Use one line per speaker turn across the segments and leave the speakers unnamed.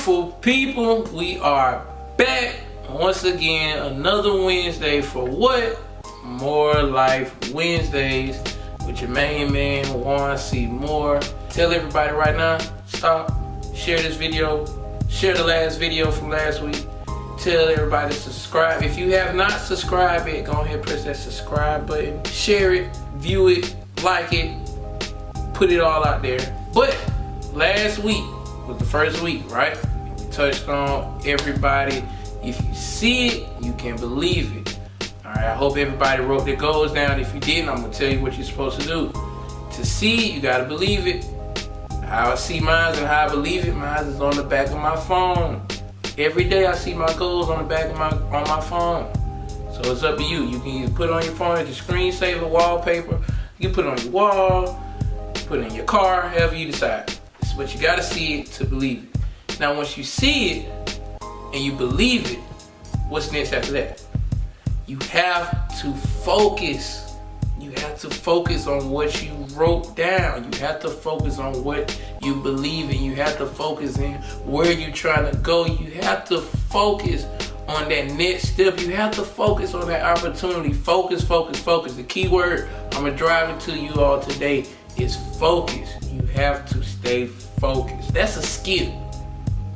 beautiful people, we are back once again, another Wednesday for what? More Life Wednesdays with your main man, Juan C. Moore. Tell everybody right now, stop, share this video, share the last video from last week. Tell everybody to subscribe. If you have not subscribed yet, go ahead and press that subscribe button. Share it, view it, like it, put it all out there. But last week was the first week, right? We touched on everybody. If you see it, you can believe it. Alright, I hope everybody wrote their goals down. If you didn't, I'm going to tell you what you're supposed to do. To see it, you got to believe it. How I see mine and how I believe it, mine is on the back of my phone. Every day I see my goals on the back of my phone. So it's up to you. You can either put it on your phone as your screensaver, wallpaper. You can put it on your wall, put it in your car, however you decide. But you got to see it to believe it. Now once you see it and you believe it, what's next after that? You have to focus. You have to focus on what you wrote down. You have to focus on what you believe in. You have to focus in where you're trying to go. You have to focus on that next step. You have to focus on that opportunity. Focus, focus, focus. The key word I'm going to drive it to you all today is focus. You have to stay focused. That's a skill.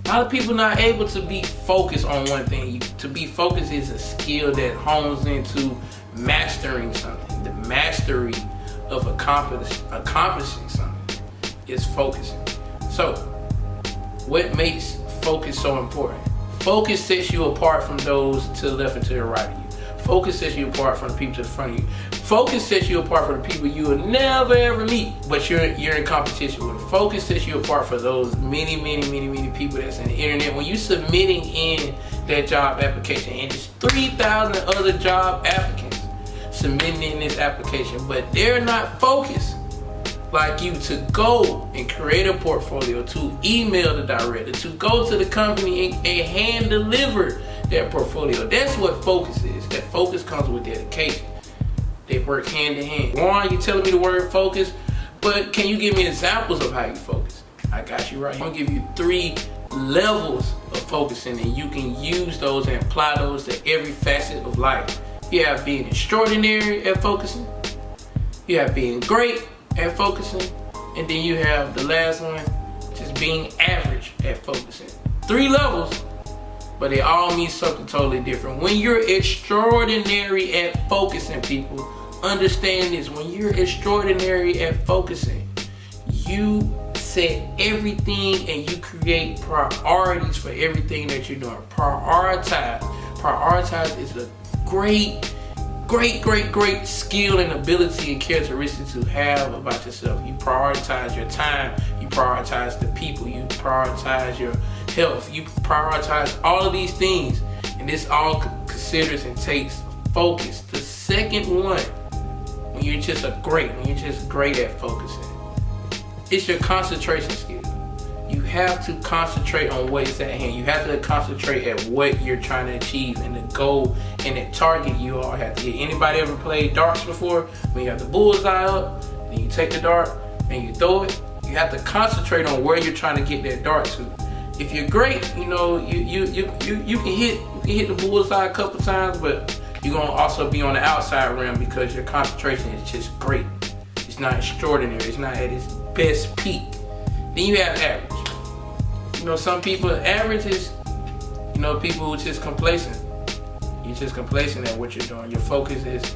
A lot of people not able to be focused on one thing. To be focused is a skill that hones into mastering something. The mastery of accomplishing something is focusing. So, what makes focus so important? Focus sets you apart from those to the left and to the right of you. Focus sets you apart from the people to the front of you. Focus sets you apart from the people you will never ever meet, but you're in competition with. Focus sets you apart from those many people that's in the internet. When you're submitting in that job application, and there's 3,000 other job applicants submitting in this application, but they're not focused like you to go and create a portfolio, to email the director, to go to the company and hand deliver that portfolio. That's what focus is. That focus comes with dedication. They work hand in hand. Juan, you telling me the word focus, but can you give me examples of how you focus? I got you right here. I'm gonna give you 3 levels of focusing, and you can use those and apply those to every facet of life. You have being extraordinary at focusing. You have being great at focusing. And then you have the last one, just being average at focusing. 3 levels, but they all mean something totally different. When you're extraordinary at focusing, people, understand this. When you're extraordinary at focusing, you set everything and you create priorities for everything that you're doing. Prioritize is a great skill and ability and characteristic to have about yourself. You prioritize your time, you prioritize the people, you prioritize your health, you prioritize all of these things, and this all considers and takes focus. The second one, when you're just great at focusing, it's your concentration skill. You have to concentrate on what is at hand. You have to concentrate at what you're trying to achieve and the goal and the target you all have to hit. Anybody ever played darts before? When you have the bullseye up, and you take the dart and you throw it, you have to concentrate on where you're trying to get that dart to. If you're great, you know, you can hit the bullseye a couple times, but you're gonna also be on the outside rim because your concentration is just great. It's not extraordinary. It's not at its best peak. Then you have average. You know, some people, average is, you know, people who are just complacent. You're just complacent at what you're doing. Your focus is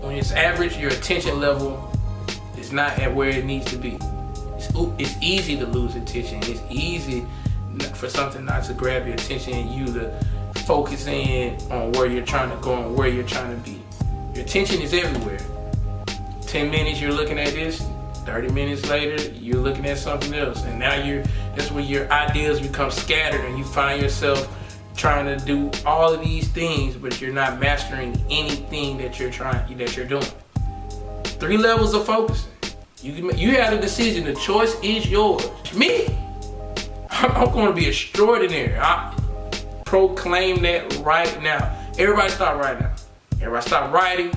when it's average, your attention level is not at where it needs to be. It's easy to lose attention. It's easy for something not to grab your attention and you to focus in on where you're trying to go and where you're trying to be. Your attention is everywhere. 10 minutes you're looking at this, 30 minutes later you're looking at something else, and now that's when your ideas become scattered and you find yourself trying to do all of these things, but you're not mastering anything that you're doing. 3 levels of focusing. You have a decision. The choice is yours. Me, I'm going to be extraordinary. I proclaim that right now. Everybody stop right now. Everybody stop writing.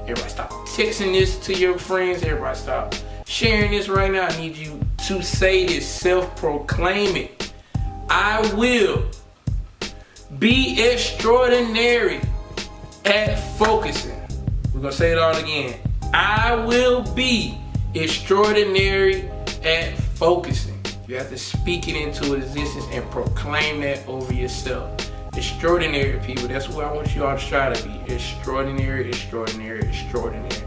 Everybody stop texting this to your friends. Everybody stop sharing this right now. I need you to say this, self-proclaim it. I will be extraordinary at focusing. We're gonna say it all again. I will be extraordinary at focusing. You have to speak it into existence and proclaim that over yourself. Extraordinary, people. That's what I want you all to try to be. Extraordinary, extraordinary, extraordinary.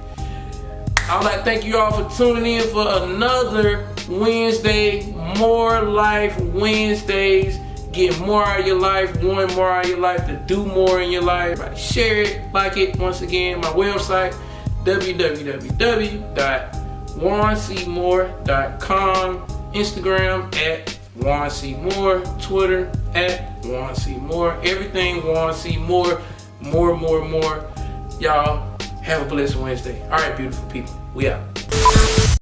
I would like to thank you all for tuning in for another Wednesday, More Life Wednesdays. Get more out of your life, want more out of your life, to do more in your life. Share it, like it. Once again, my website, www.juancmoore.com, Instagram at Juan C. Moore, Twitter at Juan C. Moore. Everything Juan C. Moore, more. Y'all have a blessed Wednesday. All right, beautiful people, we out.